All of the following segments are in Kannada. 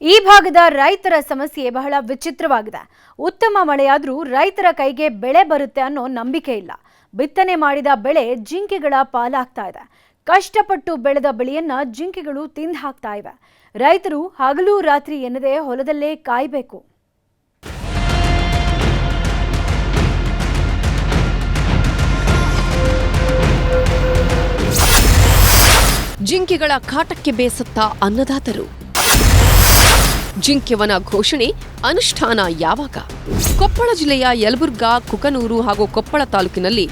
ಈ ಭಾಗದ ರೈತರ ಸಮಸ್ಯೆ ಬಹಳ ವಿಚಿತ್ರವಾಗಿದೆ. ಉತ್ತಮ ಮಳೆಯಾದರೂ ರೈತರ ಕೈಗೆ ಬೆಳೆ ಬರುತ್ತೆ ಅನ್ನೋ ನಂಬಿಕೆ ಇಲ್ಲ. ಬಿತ್ತನೆ ಮಾಡಿದ ಬೆಳೆ ಜಿಂಕೆಗಳ ಪಾಲಾಗ್ತಾ ಇದೆ. ಕಷ್ಟಪಟ್ಟು ಬೆಳೆದ ಬೆಳೆಯನ್ನ ಜಿಂಕೆಗಳು ತಿಂದು ಹಾಕ್ತಾ ಇವೆ. ರೈತರು ಹಗಲು ರಾತ್ರಿ ಎನ್ನದೆ ಹೊಲದಲ್ಲೇ ಕಾಯಬೇಕು. ಜಿಂಕೆಗಳ ಕಾಟಕ್ಕೆ ಬೇಸತ್ತ ಅನ್ನದಾತರು. ಜಿಂಕೆವನ ಘೋಷಣೆ ಅನುಷ್ಠಾನ ಯಾವಾಗ? ಕೊಪ್ಪಳ ಜಿಲ್ಲೆಯ ಯಲಬುರ್ಗಾ, ಕುಕನೂರು ಹಾಗೂ ಕೊಪ್ಪಳ ತಾಲೂಕಿನಲ್ಲಿ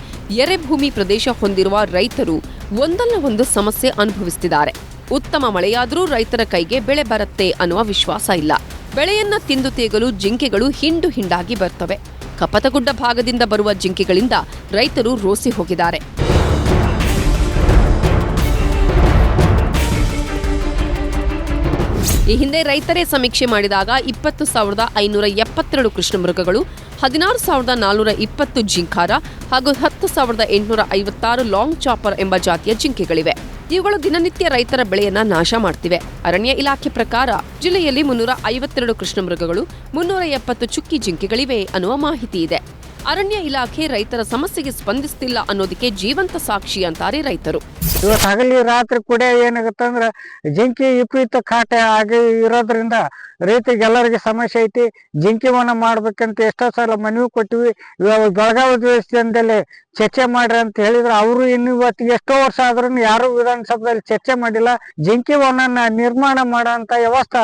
ಎರೆಭೂಮಿ ಪ್ರದೇಶ ಹೊಂದಿರುವ ರೈತರು ಒಂದಲ್ಲ ಒಂದು ಸಮಸ್ಯೆ ಅನುಭವಿಸುತ್ತಿದ್ದಾರೆ. ಉತ್ತಮ ಮಳೆಯಾದರೂ ರೈತರ ಕೈಗೆ ಬೆಳೆ ಬರುತ್ತೆ ಅನ್ನುವ ವಿಶ್ವಾಸ ಇಲ್ಲ. ಬೆಳೆಯನ್ನ ತಿಂದು ತೇಗಲು ಜಿಂಕೆಗಳು ಹಿಂಡು ಹಿಂಡಾಗಿ ಬರ್ತವೆ. ಕಪ್ಪತಗುಡ್ಡ ಭಾಗದಿಂದ ಬರುವ ಜಿಂಕೆಗಳಿಂದ ರೈತರು ರೋಸಿ ಹೋಗಿದ್ದಾರೆ. ಈ ಹಿಂದೆ ರೈತರೇ ಸಮೀಕ್ಷೆ ಮಾಡಿದಾಗ 20,572 ಕೃಷ್ಣಮೃಗಗಳು, 16,420 ಜಿಂಕಾರ ಹಾಗೂ 10,856 ಲಾಂಗ್ ಚಾಪರ್ ಎಂಬ ಜಾತಿಯ ಜಿಂಕೆಗಳಿವೆ. ಇವುಗಳು ದಿನನಿತ್ಯ ರೈತರ ಬೆಳೆಯನ್ನ ನಾಶ ಮಾಡ್ತಿವೆ. ಅರಣ್ಯ ಇಲಾಖೆ ಪ್ರಕಾರ ಜಿಲ್ಲೆಯಲ್ಲಿ 352 ಕೃಷ್ಣಮೃಗಗಳು, 370 ಚುಕ್ಕಿ ಜಿಂಕೆಗಳಿವೆ ಅನ್ನುವ ಮಾಹಿತಿ ಇದೆ. ಅರಣ್ಯ ಇಲಾಖೆ ರೈತರ ಸಮಸ್ಯೆಗೆ ಸ್ಪಂದಿಸ್ತಿಲ್ಲ ಅನ್ನೋದಕ್ಕೆ ಜೀವಂತ ಸಾಕ್ಷಿ ಅಂತಾರೆ ರೈತರು. ಇವತ್ತು ಹಗಲಿ ರಾತ್ರಿ ಕೂಡ ಏನಾಗುತ್ತಂದ್ರ ಜಿಂಕಿ ವಿಪರೀತ ಕಾಟ ಆಗಿ ಇರೋದ್ರಿಂದ ರೈತರಿಗೆ ಎಲ್ಲರಿಗೆ ಸಮಸ್ಯೆ ಐತಿ. ಜಿಂಕಿ ವನ ಮಾಡ್ಬೇಕಂತ ಎಷ್ಟೋ ಸಲ ಮನವಿ ಕೊಟ್ಟಿವಿ. ಬೆಳಗಾವಿ ದೇಶದಲ್ಲಿ ಚರ್ಚೆ ಮಾಡ್ರಿ ಅಂತ ಹೇಳಿದ್ರು. ಅವರು ಇನ್ನು ಇವತ್ತಿಗೆ ಎಷ್ಟೋ ವರ್ಷ ಆದ್ರೂ ಯಾರು ವಿಧಾನಸಭೆಯಲ್ಲಿ ಚರ್ಚೆ ಮಾಡಿಲ್ಲ. ಜಿಂಕಿ ವನನ್ನ ನಿರ್ಮಾಣ ಮಾಡೋಂತ ವ್ಯವಸ್ಥೆ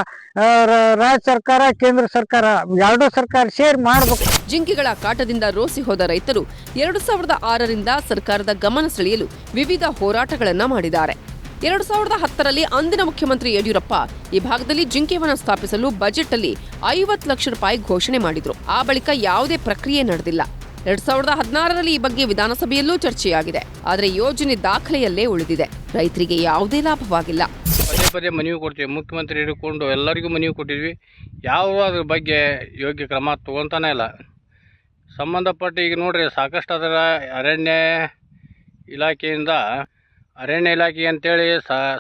ರಾಜ್ಯ ಸರ್ಕಾರ, ಕೇಂದ್ರ ಸರ್ಕಾರ ಎರಡೂ ಸರ್ಕಾರ ಸೇರಿ ಮಾಡ್ಬೇಕು. ಜಿಂಕೆಗಳ ಕಾಟದಿಂದ ರೋಸಿ ಹೋದ ರೈತರು 2006ರಿಂದ ಸರ್ಕಾರದ ಗಮನ ಸೆಳೆಯಲು ವಿವಿಧ ಹೋರಾಟಗಳನ್ನ ಮಾಡಿದ್ದಾರೆ. 2010ರಲ್ಲಿ ಅಂದಿನ ಮುಖ್ಯಮಂತ್ರಿ ಯಡಿಯೂರಪ್ಪ ಈ ಭಾಗದಲ್ಲಿ ಜಿಂಕೆವನ ಸ್ಥಾಪಿಸಲು ಬಜೆಟ್ ಅಲ್ಲಿ 50 ಲಕ್ಷ ರೂಪಾಯಿ ಘೋಷಣೆ ಮಾಡಿದ್ರು. ಆ ಬಳಿಕ ಯಾವುದೇ ಪ್ರಕ್ರಿಯೆ ನಡೆದಿಲ್ಲ. 2016ರಲ್ಲಿ ಈ ಬಗ್ಗೆ ವಿಧಾನಸಭೆಯಲ್ಲೂ ಚರ್ಚೆಯಾಗಿದೆ. ಆದರೆ ಯೋಜನೆ ದಾಖಲೆಯಲ್ಲೇ ಉಳಿದಿದೆ. ರೈತರಿಗೆ ಯಾವುದೇ ಲಾಭವಾಗಿಲ್ಲ. ಪದೇ ಪದೇ ಮನವಿ ಕೊಡ್ತೀವಿ, ಮುಖ್ಯಮಂತ್ರಿ ಹಿಡ್ಕೊಂಡು ಎಲ್ಲರಿಗೂ ಮನವಿ ಕೊಟ್ಟಿದ್ವಿ. ಯಾವ ಅದ್ರ ಬಗ್ಗೆ ಯೋಗ್ಯ ಕ್ರಮ ತಗೊಂತಾನೆ ಇಲ್ಲ. ಸಂಬಂಧಪಟ್ಟ ಈಗ ನೋಡ್ರಿ, ಸಾಕಷ್ಟು ಅದರ ಅರಣ್ಯ ಇಲಾಖೆಯಿಂದ ಅಂತೇಳಿ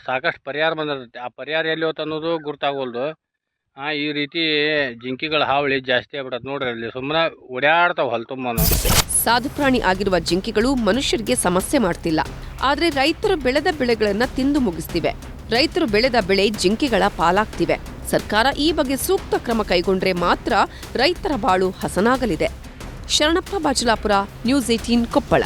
ಸಾಕಷ್ಟು ಪರಿಹಾರ ಬಂದಿರ್ತೈತಿ. ಆ ಪರಿಹಾರ ಎಲ್ಲಿ ಹೋತ ಅನ್ನೋದು ಗುರ್ತಾಗೋಲ್ದು. ಈ ರೀತಿ ಜಿಂಕಿಗಳ ಹಾವಳಿ ಜಾಸ್ತಿ ಆಗ್ಬಿಡತ್ತೆ ನೋಡ್ರಿ. ಅಲ್ಲಿ ಸುಮ್ಮನೆ ಓಡಾಡ್ತಾವ ಹೊಲ ತುಂಬಾನು. ಸಾಧು ಪ್ರಾಣಿ ಆಗಿರುವ ಜಿಂಕೆಗಳು ಮನುಷ್ಯರಿಗೆ ಸಮಸ್ಯೆ ಮಾಡ್ತಿಲ್ಲ. ಆದ್ರೆ ರೈತರು ಬೆಳೆದ ಬೆಳೆಗಳನ್ನ ತಿಂದು ಮುಗಿಸ್ತಿವೆ. ರೈತರು ಬೆಳೆದ ಬೆಳೆ ಜಿಂಕೆಗಳ ಪಾಲಾಗ್ತಿವೆ. ಸರ್ಕಾರ ಈ ಬಗ್ಗೆ ಸೂಕ್ತ ಕ್ರಮ ಕೈಗೊಂಡ್ರೆ ಮಾತ್ರ ರೈತರ ಬಾಳು ಹಸನಾಗಲಿದೆ. ಶರಣಪ್ಪ ಬಾಚಲಾಪುರ, ನ್ಯೂಸ್ 18 ಕೊಪ್ಪಳ.